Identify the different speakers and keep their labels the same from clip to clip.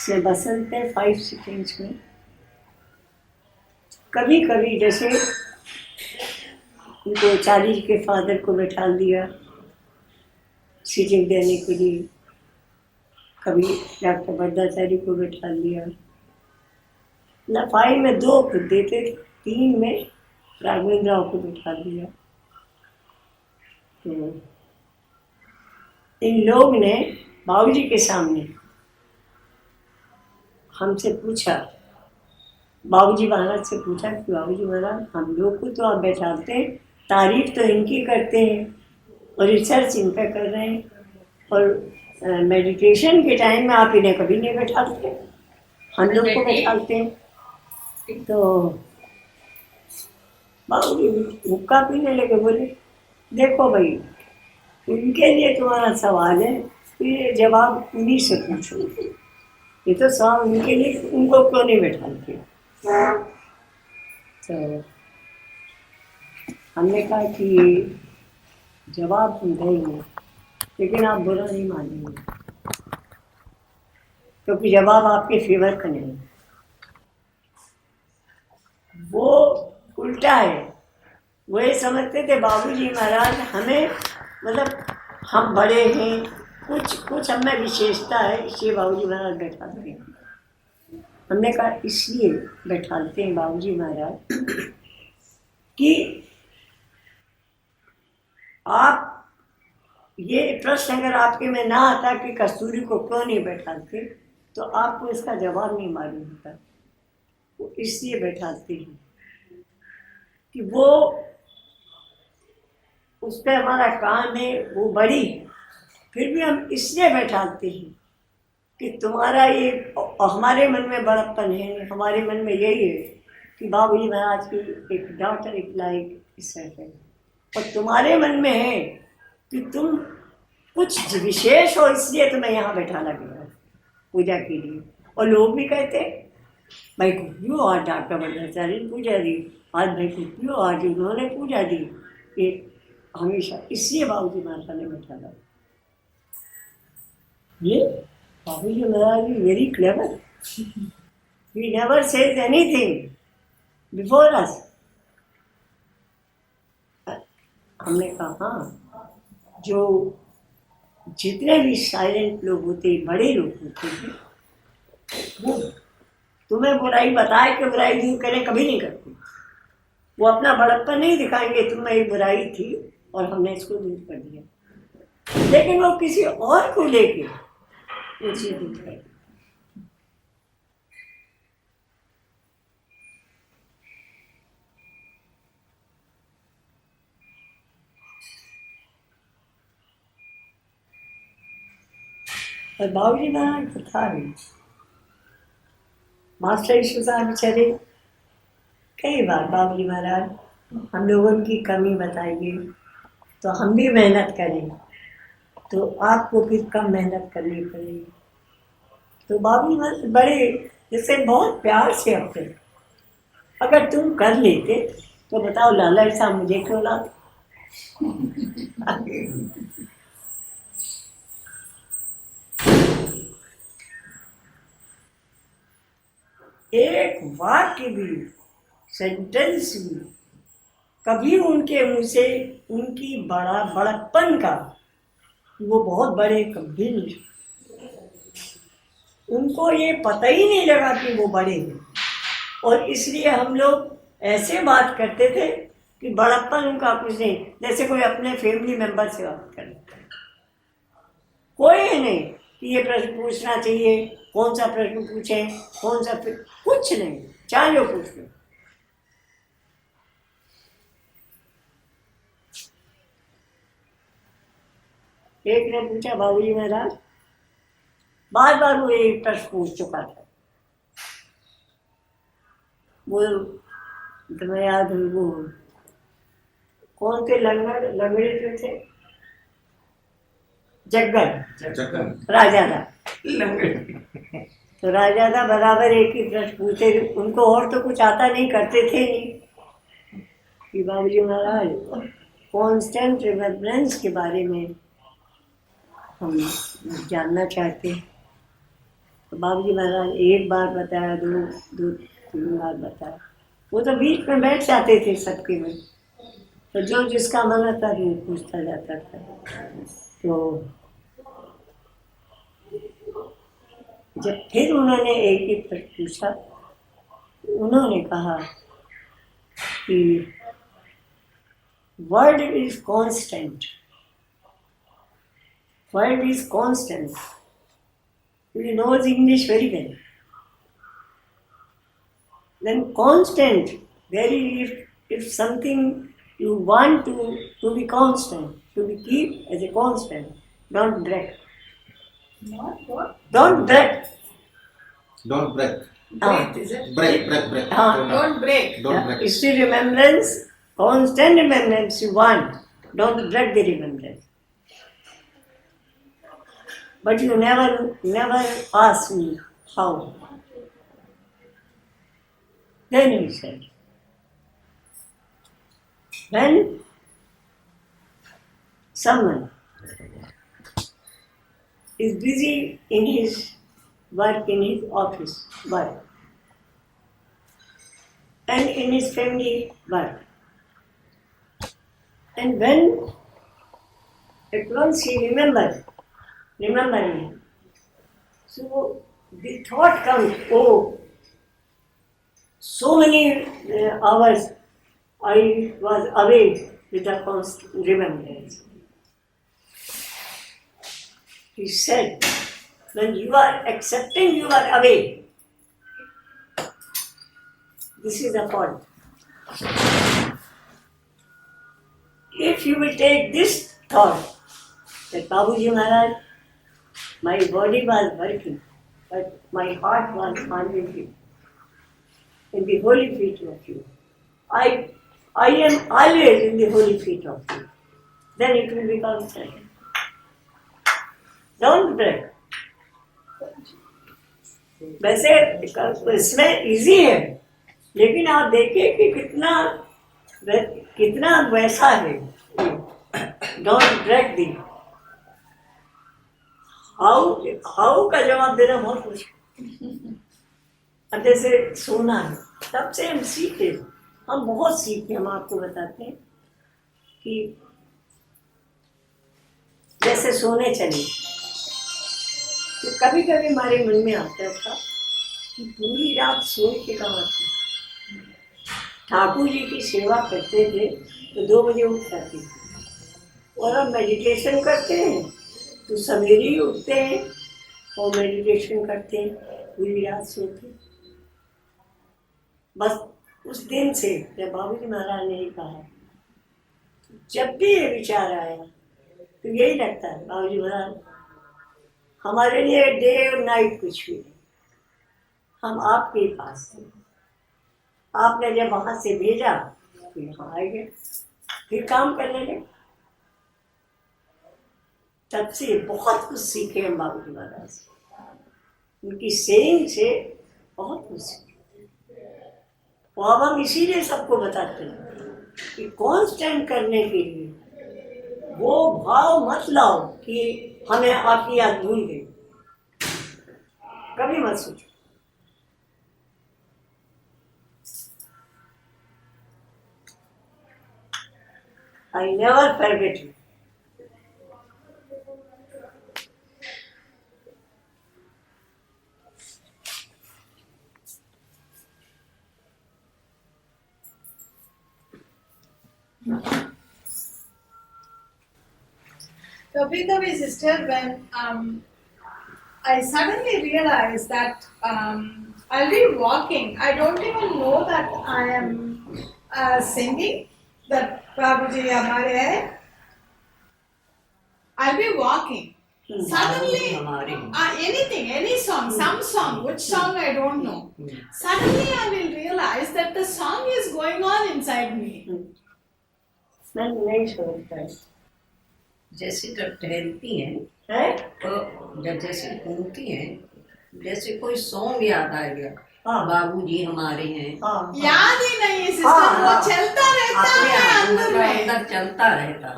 Speaker 1: से बसंत है 5-6 इंच में। कभी कभी जैसे उनको चार्ली के फादर को बैठा दिया सीटिंग देने के लिए, कभी डॉक्टर भद्राचार्य को बैठा लिया। लफाई में 2 खुद देते थे, 3 में राघवेंद्र राव को बैठा दिया। तो इन लोग ने बाबूजी के सामने हमसे पूछा, बाबूजी महाराज से पूछा कि बाबूजी महाराज हम लोग को तो आप बैठाते हैं, तारीफ तो इनकी करते हैं और रिसर्च इनका कर रहे हैं, और मेडिटेशन के टाइम में आप इन्हें कभी नहीं बैठाते, हम लोग को बैठाते हैं। तो बाबूजी हुक्का पीने लगे, बोले देखो भाई उनके लिए तुम्हारा सवाल है तो ये जवाब उन्हीं से पूछो, ये तो सवाल उनके लिए, उनको क्यों नहीं बैठाते। तो हमने कहा कि जवाब हम देंगे लेकिन आप बुरा नहीं मानेंगे, क्योंकि जवाब आपके फेवर का नहीं, वो उल्टा है। वो ये समझते थे बाबूजी महाराज हमें, मतलब हम बड़े हैं, कुछ हमें विशेषता है, इसलिए बाबूजी महाराज बैठाते हैं। हमने कहा इसलिए बैठाते हैं बाबूजी महाराज कि आप, ये प्रश्न अगर आपके में ना आता कि कस्तूरी को क्यों नहीं बैठाते, तो आपको इसका जवाब नहीं मालूम होता। वो इसलिए बैठाते हैं कि वो, उस पर हमारा काम है, वो बड़ी है, फिर भी हम इसलिए बैठाते हैं कि तुम्हारा ये, हमारे मन में बड़प्पन है, हमारे मन में यही है कि बाबूजी महाराज की एक डॉटर एक लाइक इस तरह, और तुम्हारे मन में है कि तुम कुछ विशेष हो, इसलिए तुम्हें यहाँ बैठाना गया पूजा के लिए। और लोग भी कहते भाई क्यों आज डॉक्टर भद्राचार्य ने पूजा दी, आज भाई क्यों आज उन्होंने पूजा दी, ये हमेशा इसलिए बाबूजी महाराज ने बैठाना। ये Babuji Maharaj very clever, he never says anything before us। हमने कहा हाँ, जो जितने भी साइलेंट लोग होते, बड़े लोग होते हैं, वो तुम्हें बुराई बताए कि बुराई दूर करें कभी नहीं करते। वो अपना बड़प्पन नहीं दिखाएंगे, तुम्हें ये बुराई थी और हमने इसको दूर कर दिया, लेकिन वो किसी और को लेके वो चीज दूर कर। और बाबूजी महाराज तो था भी, मास्टर ईश्वर साहब बेचारे कई बार बाबूजी महाराज हम लोगों की कमी बताइए तो हम भी मेहनत करें, तो आपको फिर कम मेहनत करनी पड़ेगी। तो बाबूजी महाराज बड़े जैसे बहुत प्यार से अपने, अगर तुम कर लेते तो बताओ लाला साहब मुझे क्यों लाते। एक वाक्य भी, सेंटेंस भी कभी उनके मुंह से उनकी बड़प्पन का, वो बहुत बड़े कभी नहीं, उनको ये पता ही नहीं लगा कि वो बड़े हैं। और इसलिए हम लोग ऐसे बात करते थे कि बड़प्पन उनका कुछ नहीं, जैसे कोई अपने फैमिली मेंबर से बात करे, कोई नहीं कि ये प्रश्न पूछना चाहिए, कौन सा प्रश्न पूछें, कौन सा, कुछ नहीं, चाहे जो पूछ लो। एक ने पूछा बाबूजी महाराज, बार बार वो एक प्रश्न पूछ चुका था, वो तुम्हें याद है, वो कौन थे लंगड़े जो थे, जग्गन राजादा, तो राजादा बराबर एक ही प्रश्न पूछे, उनको और तो कुछ आता नहीं, करते थे नहीं, कि बाबूजी महाराज कांस्टेंट रिमेम्बरेंस के बारे में हम जानना चाहते हैं। तो बाबूजी महाराज एक बार बताया, दो तीन बार बताया। वो तो बीच में बैठ जाते थे सबके में, तो जो जिसका मन होता था पूछता जाता था। तो जब फिर उन्होंने एक ही प्रश्न पूछा, उन्होंने कहा कि word is constant, word is constant. He knows English very well. Then constant, if something you want to be constant, to be keep as a constant, don't break. What? Don't break.
Speaker 2: Don't break.
Speaker 1: Break,
Speaker 3: is it?
Speaker 2: Break.
Speaker 3: Don't break.
Speaker 2: Don't break.
Speaker 1: It's the remembrance, constant remembrance you want. Don't break the remembrance. But you never ask me how. Then he said, when someone is busy in his work, in his office work, and in his family work, and when at once he remembering, so the thought comes, oh, so many hours I was away with the constant remembrance. He said, when you are accepting you are away, this is the fault. If you will take this thought, that Babuji Maharaj, my body was working, but my heart was unwilling in the holy feet of you. I am always in the holy feet of you. Then it will become certain. Don't break. वैसे इसमें easy है, लेकिन आप देखिए कि कितना वैसा है। Don't break the. हाउ का जवाब देना बहुत मुश्किल। अब जैसे सोना है, तब से हम सीखे, हम बहुत सीखे। हम आपको बताते हैं कि जैसे सोने चले, तो कभी कभी हमारे मन में आता था कि पूरी रात सोए के कमाते। ठाकुर जी की सेवा करते थे तो 2 बजे उठ जाते थे, और अब मेडिटेशन करते हैं तो सवेरे ही उठते हैं और मेडिटेशन करते हैं, पूरी रात सोते हैं। बस उस दिन से जब बाबूजी महाराज ने ही कहा, जब भी ये विचार आया तो यही लगता है, बाबूजी महाराज हमारे लिए डे और नाइट कुछ भी नहीं, हम आपके पास थे। आपने जब वहां से भेजा तो यहाँ आए गए, फिर काम करने लगे। तब से बहुत कुछ सीखे हम बाबूजी महाराज से, उनकी सेइंग से बहुत कुछ सीखे। और अब हम इसीलिए सबको बताते हैं कि कांस्टेंट करने के लिए वो भाव मत लाओ कि हमें आपकी याद भूल गई, कभी मत सोचो। I never forget you.
Speaker 3: Kabhi sister, when I suddenly realized that I'll be walking, I don't even know that I am singing that Babuji Hamare Hai. I'll be walking. Suddenly, anything, any song, some song, which song I don't know. Suddenly I will realize that the song is going on inside me.
Speaker 1: मैं नहीं छोड़ता है।
Speaker 4: जैसे जब टहलती हैं तो जब जैसे घूमती हैं, जैसे कोई सॉन्ग याद आ गया, बाबूजी हमारे हैं,
Speaker 3: याद ही नहीं है सिस्टर, वो चलता रहता है अंदर में,
Speaker 4: अंदर चलता रहता।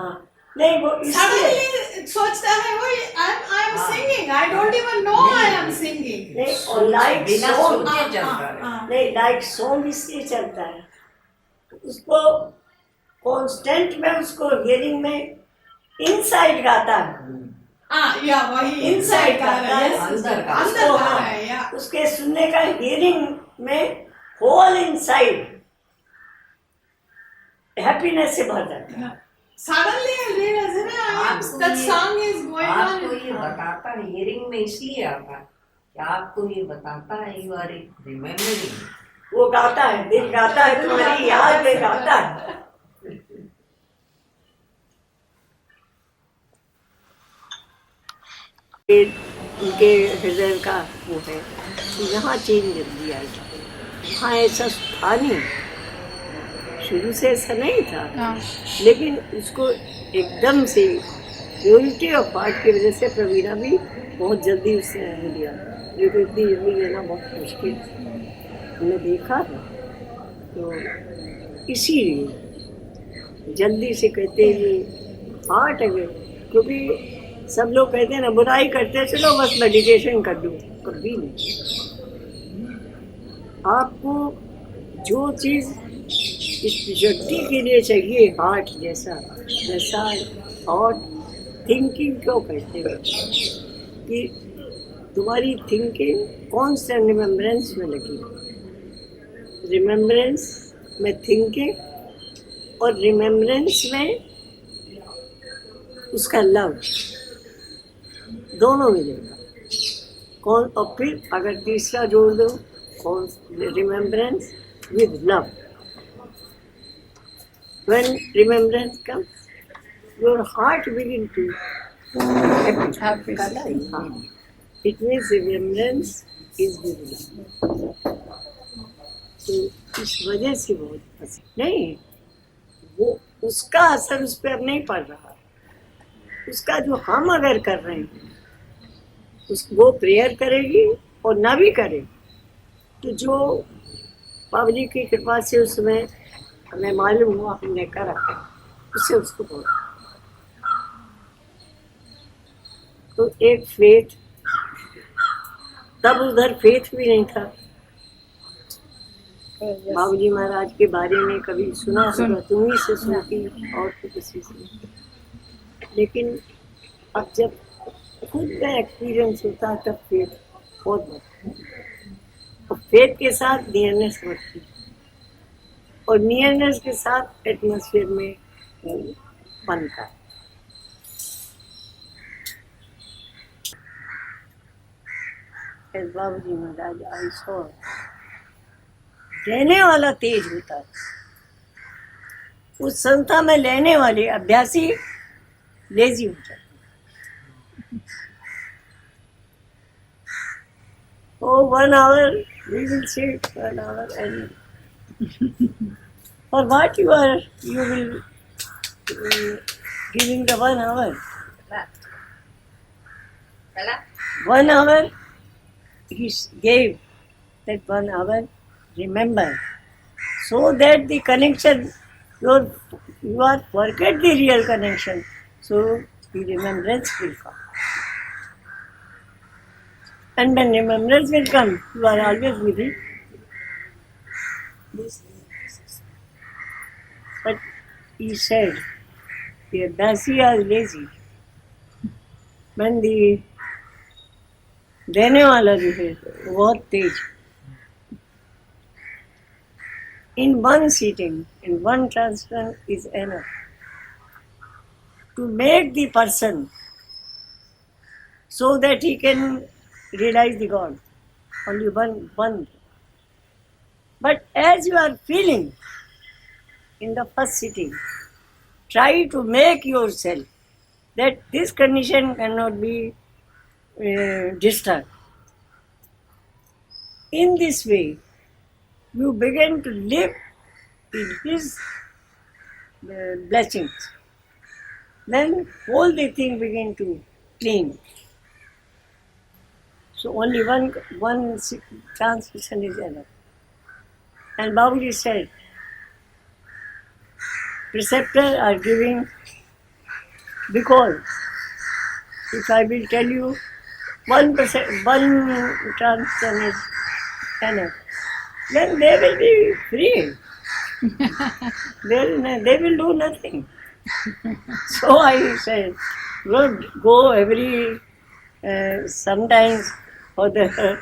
Speaker 1: नहीं वो इसलिए
Speaker 3: Suddenly सोचता है वो I am singing. I don't even know I am singing.
Speaker 1: नहीं, और लाइक
Speaker 4: बिना
Speaker 1: सॉन्ग
Speaker 4: सोचे चलता है।
Speaker 1: नहीं, लाइक सॉन्ग इसलिए चलता है उसको कांस्टेंट में, उसको हियरिंग में इनसाइड गाता है,
Speaker 3: या वही
Speaker 1: इनसाइड
Speaker 3: का
Speaker 1: गाता है,
Speaker 4: अंदर का।
Speaker 3: अंदर
Speaker 1: उसको,
Speaker 3: का
Speaker 1: हाँ,
Speaker 3: है या
Speaker 1: उसके सुनने का हियरिंग में होल इनसाइड हैप्पीनेस से भर जाता है।
Speaker 3: Suddenly I realize that song is going
Speaker 4: आपको
Speaker 3: on.
Speaker 4: ये बताता है, हियरिंग में इसलिए आता है कि आपको ये बताता है यू आर रिमेम्बरिंग।
Speaker 1: वो गाता है, दिल गाता है, तुम्हारी याद में गाता है। उनके हृदय का वो है कि यहाँ चेंज दिया जाए, वहाँ ऐसा था नहीं, शुरू से ऐसा नहीं था, लेकिन उसको एकदम से प्योरिटी ऑफ हार्ट की वजह से प्रवीणा भी बहुत जल्दी उसने लिया, जो कि इतनी जल्दी लेना बहुत मुश्किल हमने देखा है। तो इसीलिए जल्दी से कहते हैं ये हार्ट अगर, क्योंकि सब लोग कहते हैं ना बुराई करते चलो बस मेडिटेशन कर दो, कभी नहीं। आपको जो चीज़ स्पिरिचुअलिटी के लिए चाहिए, हार्ट जैसा वैसा थॉट थिंकिंग क्यों कहते हैं कि तुम्हारी थिंकिंग कॉन्स्टेंट रिमेम्बरेंस में लगी, रिमेम्बरेंस में थिंकिंग और रिमेम्बरेंस में उसका लव दोनों मिलेगा। कौन, और फिर अगर तीसरा जोड़ दो, कौन, remembrance with love. When remembrance comes, your heart begin to happy. It means remembrance is with love. तो इस वजह से बहुत पसंद नहीं, वो उसका असर उस पर अब नहीं पड़ रहा, उसका जो हम अगर कर रहे हैं वो प्रेयर करेगी और ना भी करे तो जो बाबा जी की कृपा से उसमें हमें मालूम हुआ हमने करा उससे उसको बोला। तो एक फेथ, तब उधर फेथ भी नहीं था। बाबू जी महाराज के बारे में कभी सुना होगा, तुम्ही से सुनती और तो किसी से, लेकिन अब जब खुद का एक्सपीरियंस होता है तब फेथ बहुत बढ़ता है, और फेथ के साथ नियरनेस बढ़ती है, और नियरनेस के साथ एटमॉस्फेयर में बनता है। बाबू जी महाराज आई सौ लेने वाला तेज होता है, उस संस्था में लेने वाले अभ्यासी लेजी हो जाते हैं। Oh, 1 hour, we will sit 1 hour and for what you will giving the 1 hour. 1 hour he gave that 1 hour, remember, so that the connection, you are forget the real connection, so the remembrance will come. And when remembrance will come, you are always with it. But he said, the Dasi are lazy. When the देने वाला जो है बहुत तेज, in one sitting, in one transfer is enough to make the person so that he can realize the God. Only one. But as you are feeling in the first sitting, try to make yourself that this condition cannot be disturbed. In this way, you begin to live in His blessings. Then all the things begin to clean. So only one transmission is enough. And Babaji said, preceptors are giving Because if I will tell you 1%, one transaction is enough, then they will be free. They will do nothing. So I said, Lord, go every sometimes for the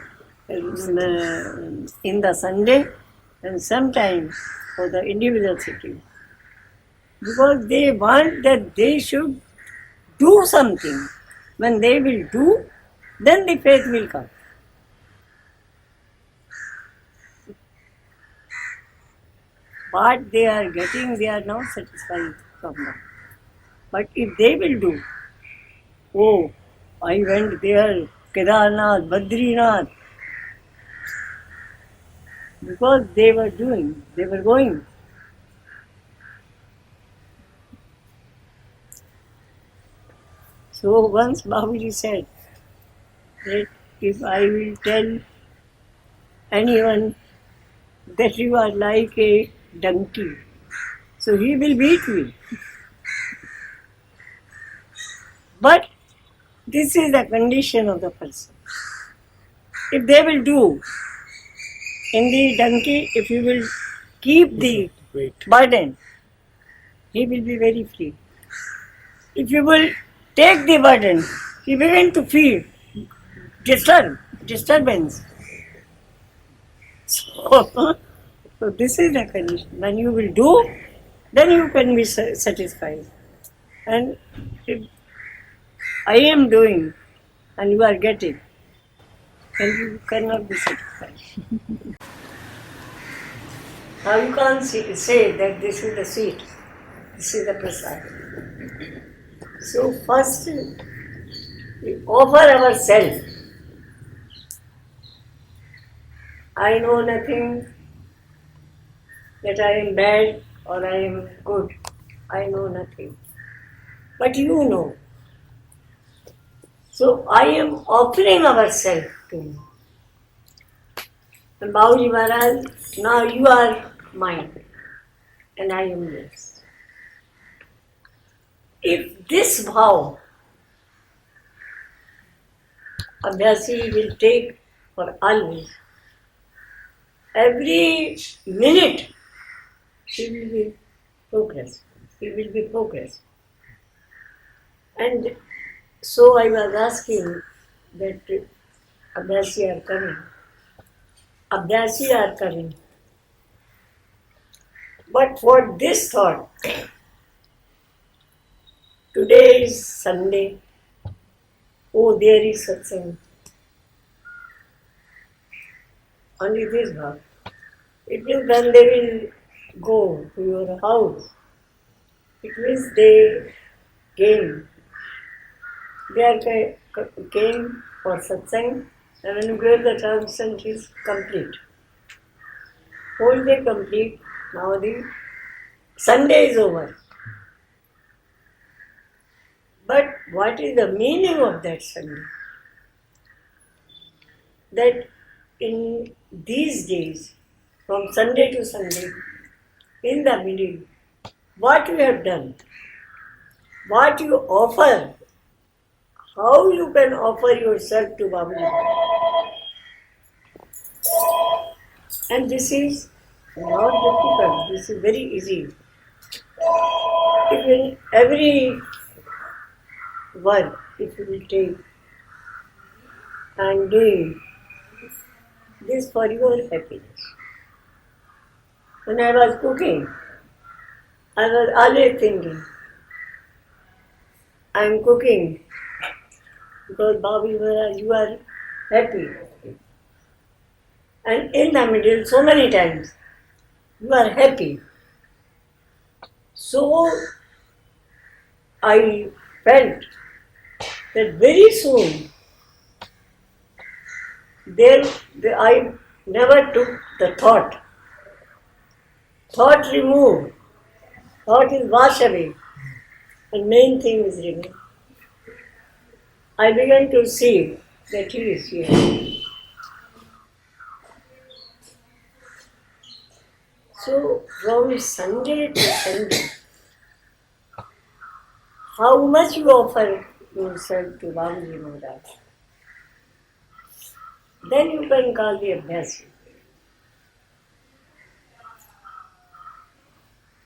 Speaker 1: in the Sunday and sometimes for the individual sitting, because they want that they should do something. When they will do, then the faith will come. What they are getting, they are not satisfied from that. But if they will do, oh, I went there, Kedarnath, Badrinath, because they were doing, they were going. So once Babaji said that if I will tell anyone that you are like a donkey, so he will beat me. But this is the condition of the person. If they will do, in the donkey, if you will keep the burden, he will be very free. If you will take the burden, he begin to feel disturbance. So this is the condition. When you will do, then you can be satisfied. And if I am doing and you are getting, then you cannot be satisfied. Now you can't say that this is the sweet, this is the prasad. So first we offer ourselves. I know nothing that I am bad or I am good. I know nothing. But you know. So I am offering ourselves to you. And Babaji Maharaj, now you are mine and I am yours. If this vow Abhyasi will take for always, every minute he will be progress. He will be progress. And so I was asking that Abhyasi are coming. Abhyasi are coming. But for this thought, today is Sunday. Oh, there is satsang. Only this bhav. It means when they will go to your house, it means they came. They are came for satsang, and when you get the transaction, it is complete. Whole day complete. Now the Sunday is over. But what is the meaning of that Sunday? That in these days, from Sunday to Sunday, in the middle, what you have done, what you offer, how you can offer yourself to Babaji. And this is not difficult, this is very easy. Even every work, if you will take and doing this for your happiness. When I was cooking, I was always thinking, I am cooking because Babaji Maharaj, you are happy. And in the middle, so many times, you are happy. So I felt that very soon, I never took the thought. Thought removed. Thought is washed away. And main thing is removed. I began to see that he is here. So from Sunday to Sunday, how much you offer yourself to Babaji Maharaj, then you can call the Abhyasi.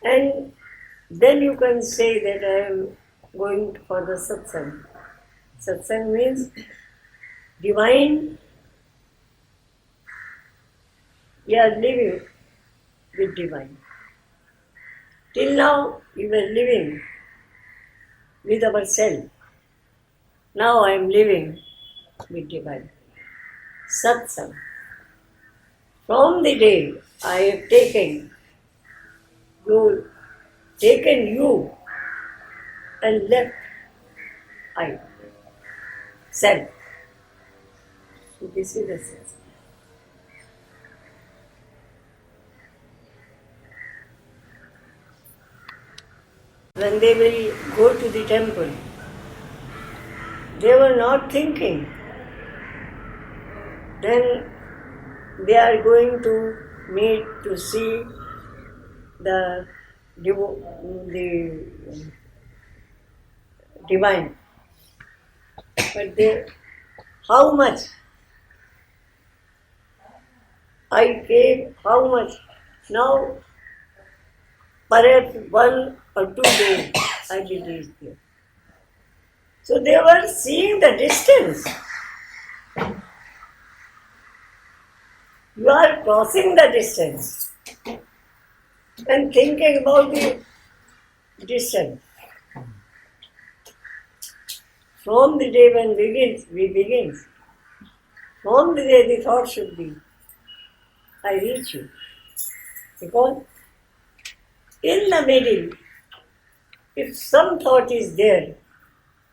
Speaker 1: And then you can say that I am going for the satsang. Satsang means divine. We are living with divine. Till now we were living with ourselves. Now I am living with divine. Satsang. From the day I have taken you and left I, self. So this is the sense. When they will go to the temple, they were not thinking. Then they are going to meet to see the divine. But how much? I gave how much? Now, perhaps 1 or 2 days I will reach there. So they were seeing the distance. You are crossing the distance and thinking about the distance. From the day when we begin, from the day the thought should be, I reach you. Because in the middle, if some thought is there,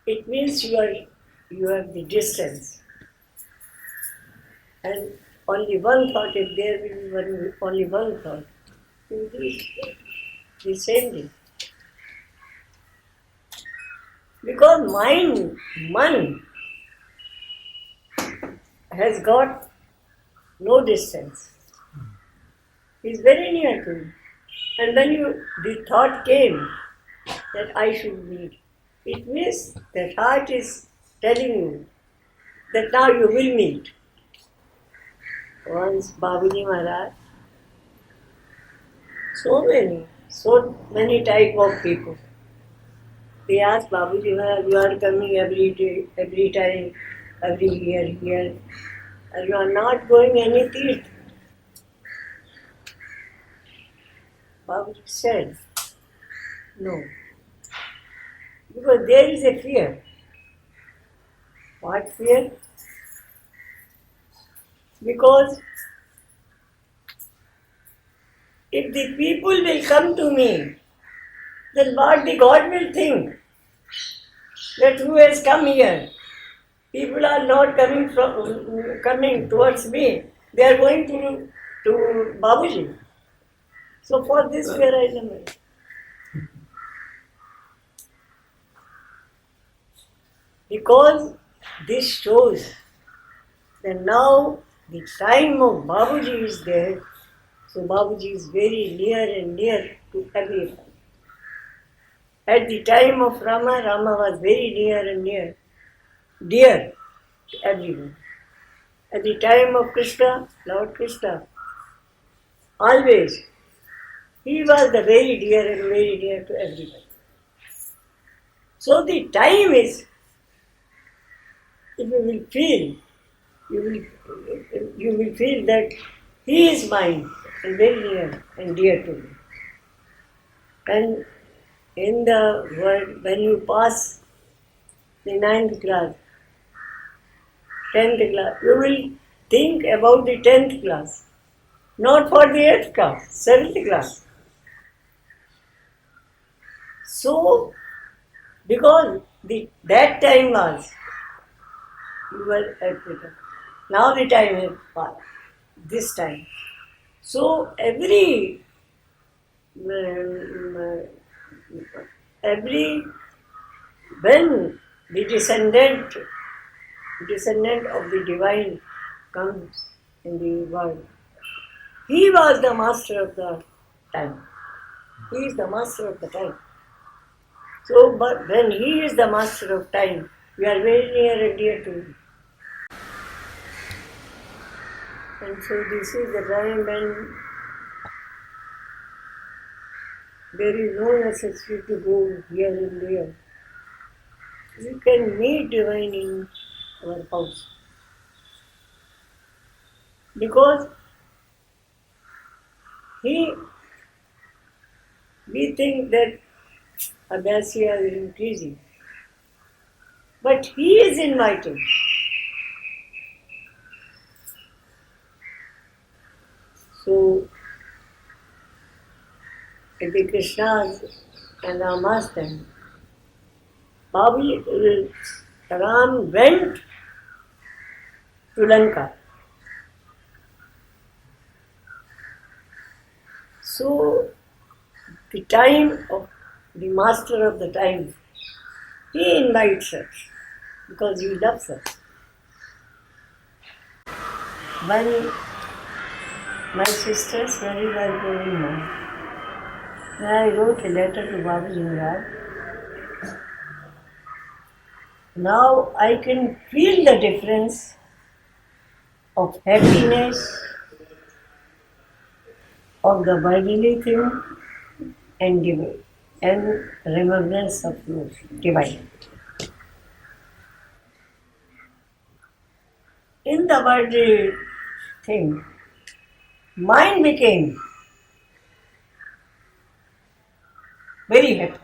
Speaker 1: it means you have the distance. And only one thought, if there will be only one thought, you will reach the same thing. Because man has got no distance. He is very near to you. And when the thought came that I should meet, it means that heart is telling you that now you will meet. Once Babaji Maharaj, so many type of people. They asked Babaji Maharaj, you are coming every day, every time, every year here, and you are not going any tirth. Babaji said, no. Because there is a fear. What fear? Because if the people will come to me, then what the God will think? That who has come here? People are not coming towards me. They are going to Babaji. So for this fear I am away. Because this shows that now the time of Babaji is there, so Babaji is very near and near to everyone. At the time of Rama, Rama was very near and dear to everyone. At the time of Krishna, Lord Krishna, always, he was the very dear and very near to everyone. So the time is, if you will feel, you will feel that he is mine and very near and dear to me. And in the world, when you pass the 9th class, 10th class, you will think about the 10th class, not for the 8th class, 7th class. So, because that time was, you were at the time. Now the time has passed, this time. So when the descendant of the divine comes in the world, he was the master of the time. He is the master of the time. So, but when he is the master of time, we are very near and dear to him. And so this is the time when there is no necessity to go here and there. We can meet divine in our house. Because we think that Abhasya is increasing. But he is inviting. So, at the Krishnas and Rama's time, Ram went to Lanka. So, the time of the master of the time, he invites us because he loves us. When my sisters very well growing now, when I wrote a letter to Babaji Maharaj, now I can feel the difference of happiness, of the bodily thing, and divine, and remembrance of your divine. In the bodily thing, mind became very happy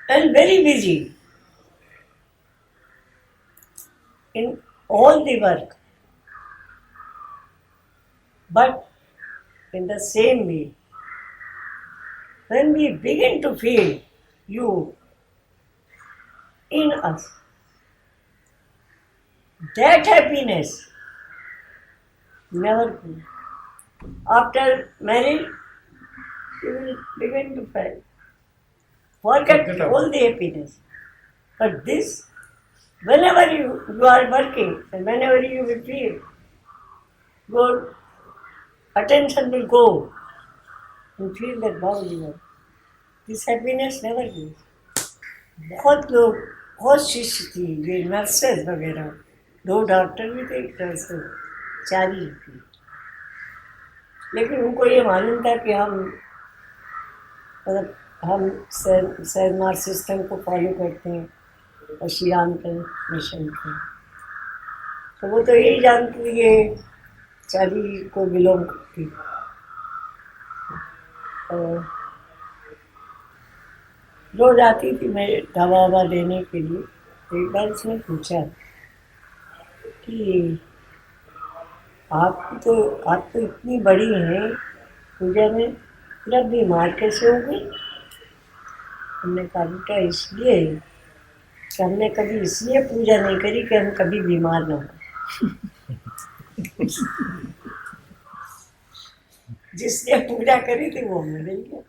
Speaker 1: and very busy in all the work. But in the same way, when we begin to feel you in us, that happiness never goes. After marriage, you will begin to forget all the happiness. But this, whenever you are working and whenever you will feel, your attention will go and feel that wow, you are. This happiness never goes. बहुत लोग बहुत शिष्य थी ये nurses वगैरह 2 doctor भी थे 1 nurse 4 ही थी लेकिन उनको ये मालूम था कि हम सहमार सिस्टम को फॉलो करते हैं और श्री राम के मिशन के तो वो तो यही जानती थी ये 4 को बिलोंग करती रोज आती थी मैं दवा ववा देने के लिए एक बार उसने पूछा कि आप तो इतनी बड़ी हैं पूजा में पूरा बीमार कैसे हो गई हमने कहा बेटा इसलिए कि हमने कभी इसलिए पूजा नहीं करी कि हम कभी बीमार ना हो जिसने पूजा करी थी वो मर गया